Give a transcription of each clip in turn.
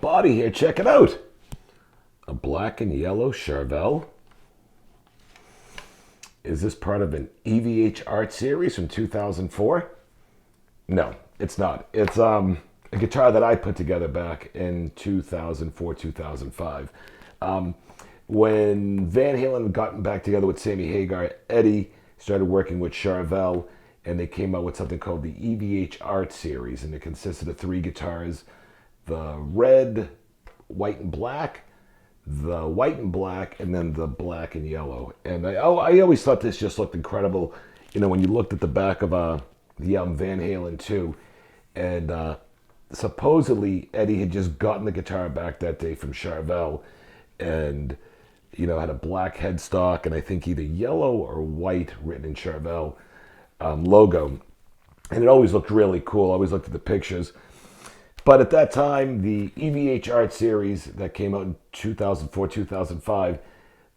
Body here, check it out. A black and yellow Charvel. Is this part of an EVH Art Series from 2004? No, it's not. It's a guitar that I put together back in 2004, 2005. When Van Halen got back together with Sammy Hagar, Eddie started working with Charvel, and they came out with something called the EVH Art Series, and it consisted of 3 guitars: the red, white, and black, the white and black, and then the black and yellow. And I always thought this just looked incredible. You know, when you looked at the back of the album Van Halen 2, and supposedly Eddie had just gotten the guitar back that day from Charvel, and you know, had a black headstock and I think either yellow or white written in Charvel logo. And it always looked really cool. I always looked at the pictures. But at that time, the EVH Art Series that came out in 2004, 2005,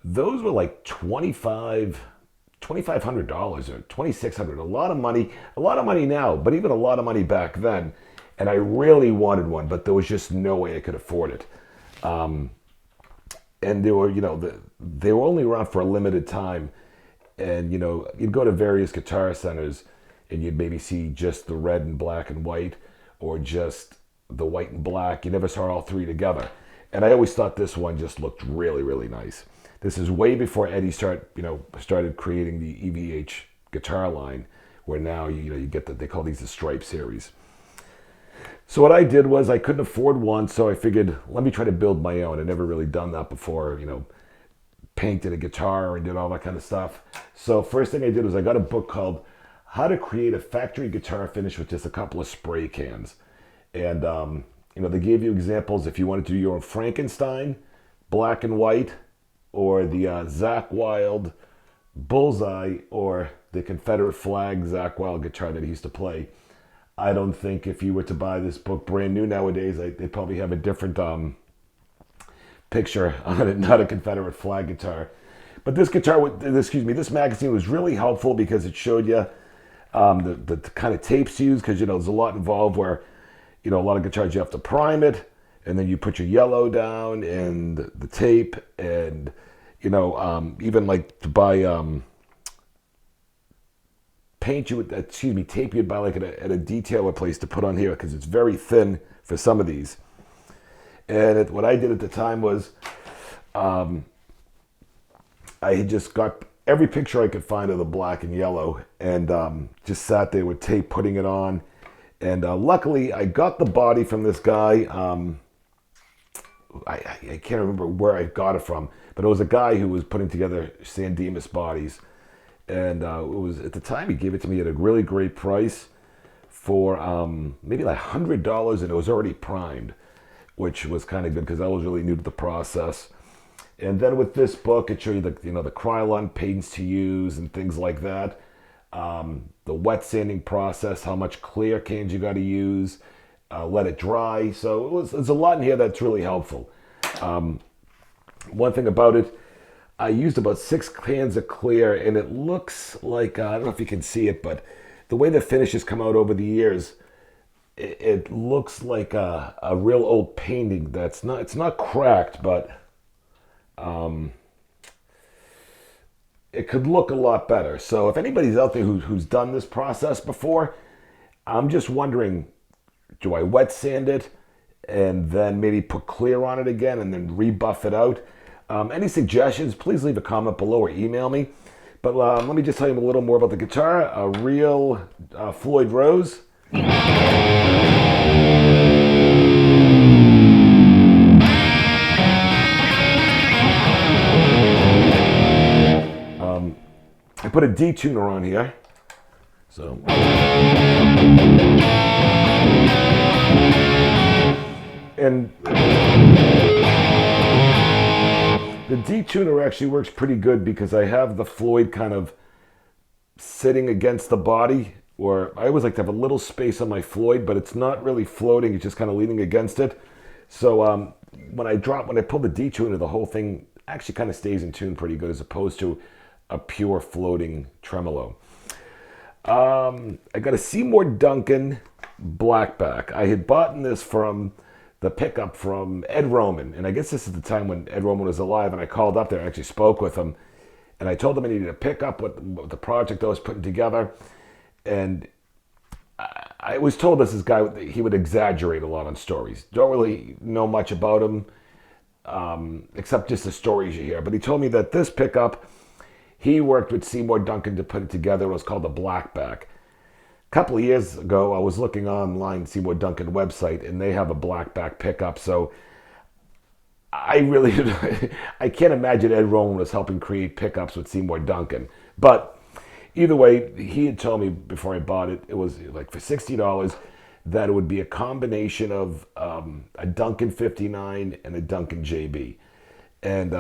those were like $2,500 or $2,600. A lot of money now, but even a lot of money back then. And I really wanted one, but there was just no way I could afford it. And they were, you know, they were only around for a limited time. And, you know, you'd go to various guitar centers and you'd maybe see just the red and black and white, or just the white and black. You never saw all 3 together. And I always thought this one just looked really, really nice. This is way before Eddie started creating the EVH guitar line, where now you get they call these the Stripe series. So what I did was I couldn't afford one, so I figured, let me try to build my own. I'd never really done that before, you know, painted a guitar and did all that kind of stuff. So first thing I did was I got a book called How to Create a Factory Guitar Finish with Just a Couple of Spray Cans. And, you know, they gave you examples if you wanted to do your own Frankenstein, black and white, or the Zakk Wylde Bullseye, or the Confederate flag Zakk Wylde guitar that he used to play. I don't think if you were to buy this book brand new nowadays, they'd probably have a different picture on it, not a Confederate flag guitar. But this this magazine was really helpful because it showed you the kind of tapes used, because, you know, there's a lot involved where, you know, a lot of guitars you have to prime it, and then you put your yellow down and the tape, and, you know, even like to buy tape you'd buy like at a detailer place to put on here, because it's very thin for some of these. And what I did at the time was I had just got every picture I could find of the black and yellow, and just sat there with tape putting it on. And luckily I got the body from this guy. I can't remember where I got it from, but it was a guy who was putting together San Dimas bodies. And it was, at the time, he gave it to me at a really great price for maybe like $100, and it was already primed, which was kind of good because I was really new to the process. And then with this book, it showed you the Krylon paints to use and things like that. The wet sanding process, how much clear cans you got to use, let it dry. So there's a lot in here that's really helpful. One thing about it, I used about 6 cans of clear, and it looks like, I don't know if you can see it, but the way the finishes come out over the years, it looks like a real old painting. It's not cracked, but it could look a lot better. So if anybody's out there who's done this process before, I'm just wondering, do I wet sand it and then maybe put clear on it again and then rebuff it out? Any suggestions, please leave a comment below or email me. But let me just tell you a little more about the guitar. A real Floyd Rose. I put a detuner on here. So. And the detuner actually works pretty good because I have the Floyd kind of sitting against the body, or I always like to have a little space on my Floyd, but it's not really floating, it's just kind of leaning against it. So when I pull the detuner, the whole thing actually kind of stays in tune pretty good, as opposed to a pure floating tremolo. I got a Seymour Duncan Black Back. I had bought this from the pickup from Ed Roman, and I guess this is the time when Ed Roman was alive, and I called up there and actually spoke with him, and I told him I needed to pick up what the project I was putting together, and I was told this guy, he would exaggerate a lot on stories. Don't really know much about him, except just the stories you hear, but he told me that this pickup, he worked with Seymour Duncan to put it together. It was called the Black Back. A couple of years ago, I was looking online, Seymour Duncan website, and they have a Black Back pickup. So I really, I can't imagine Ed Roman was helping create pickups with Seymour Duncan. But either way, he had told me before I bought it, it was like for $60, that it would be a combination of a Duncan 59 and a Duncan JB. And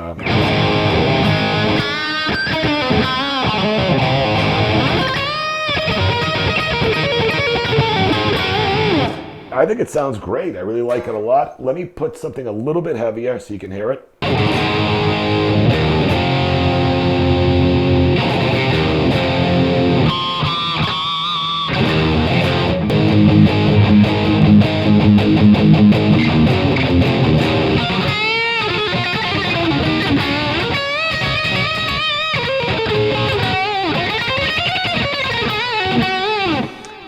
I think it sounds great. I really like it a lot. Let me put something a little bit heavier so you can hear it.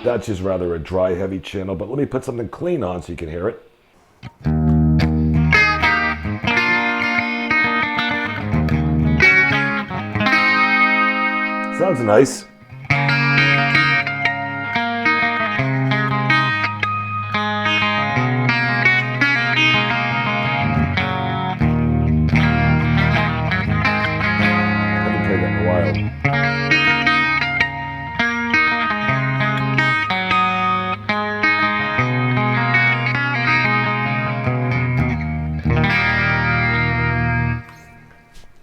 That's just rather a dry, heavy channel, but let me put something clean on so you can hear it. Sounds nice. Haven't played that in a while.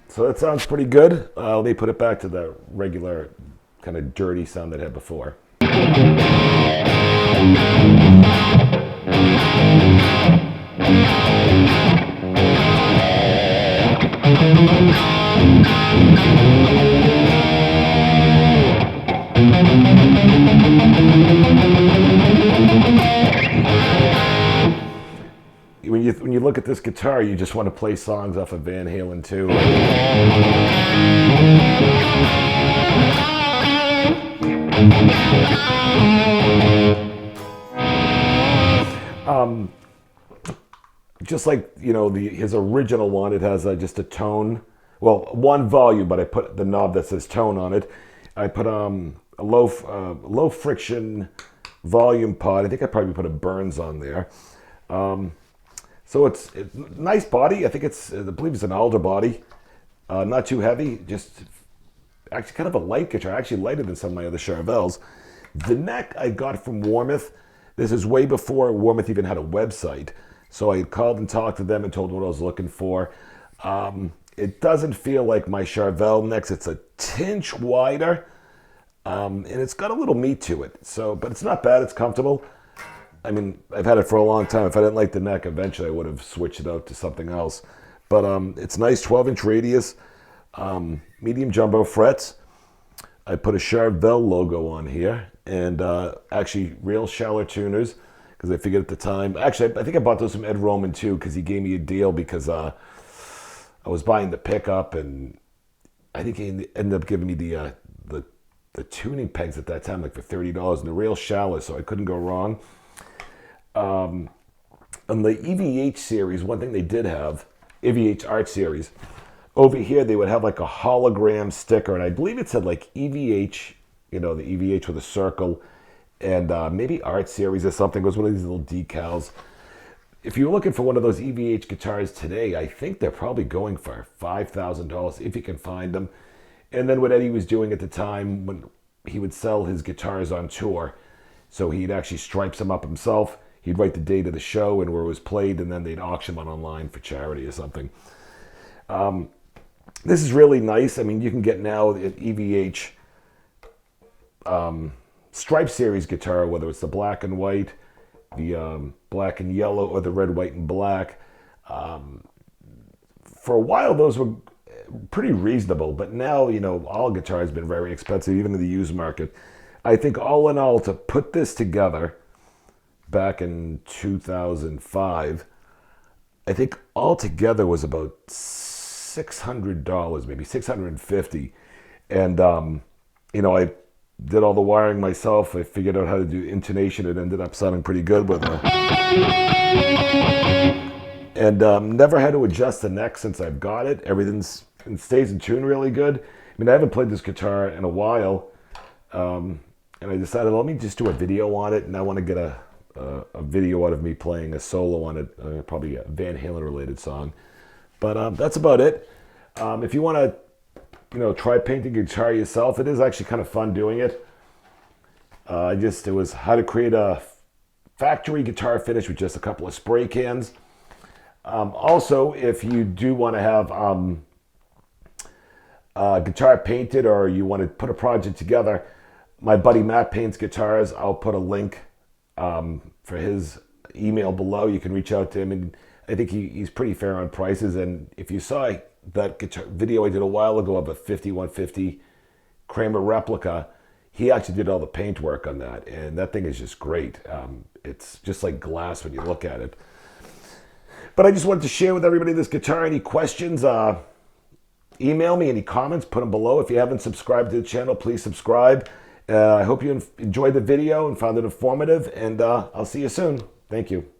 So that sounds pretty good. Let me put it back to the regular kind of dirty sound that it had before. When you look at this guitar, you just want to play songs off of Van Halen too. Just like, you know, his original one, it has just a tone. Well, one volume, but I put the knob that says tone on it. I put a low friction volume pod. I think I probably put a Burns on there. So it's nice body. I think I believe it's an alder body. Not too heavy. Just actually kind of a light guitar. Actually lighter than some of my other Charvels. The neck I got from Warmoth. This is way before Warmoth even had a website. So I called and talked to them and told them what I was looking for. It doesn't feel like my Charvel necks. It's a tinge wider. And it's got a little meat to it. But it's not bad. It's comfortable. I mean, I've had it for a long time. If I didn't like the neck, eventually I would have switched it out to something else. But it's nice, 12-inch radius, medium jumbo frets. I put a Charvel logo on here, and actually real Schaller tuners, because I figured at the time. Actually, I think I bought those from Ed Roman too, because he gave me a deal because I was buying the pickup, and I think he ended up giving me the tuning pegs at that time, like for $30, and the real Schaller, so I couldn't go wrong. On the EVH series, one thing they did have, EVH Art Series, over here they would have like a hologram sticker, and I believe it said like EVH, you know, the EVH with a circle, and maybe Art Series or something. It was one of these little decals. If you're looking for one of those EVH guitars today, I think they're probably going for $5,000 if you can find them. And then what Eddie was doing at the time, when he would sell his guitars on tour, so he'd actually stripe them up himself. He'd write the date of the show and where it was played, and then they'd auction them online for charity or something. This is really nice. I mean, you can get now an EVH Stripe Series guitar, whether it's the black and white, the black and yellow, or the red, white, and black. For a while, those were pretty reasonable. But now, you know, all guitar has been very expensive, even in the used market. I think all in all, to put this together back in 2005, I think altogether was about $600, maybe 650. And, you know, I did all the wiring myself. I figured out how to do intonation. It ended up sounding pretty good with it. And never had to adjust the neck since I've got it. It stays in tune really good. I mean, I haven't played this guitar in a while. And I decided, let me just do a video on it. And I want to get a video out of me playing a solo on it, probably a Van Halen related song. But that's about it. If you want to, you know, try painting a guitar yourself, it is actually kind of fun doing it. It was how to create a factory guitar finish with just a couple of spray cans. Also, if you do want to have guitar painted, or you want to put a project together, my buddy Matt paints guitars. I'll put a link for his email below. You can reach out to him, and I think he's pretty fair on prices. And if you saw that guitar video I did a while ago of a 5150 Kramer replica, he actually did all the paint work on that, and that thing is just great. It's just like glass when you look at it. But I just wanted to share with everybody this guitar. Any questions, email me. Any comments, put them below. If you haven't subscribed to the channel, please subscribe. I hope you enjoyed the video and found it informative, and I'll see you soon. Thank you.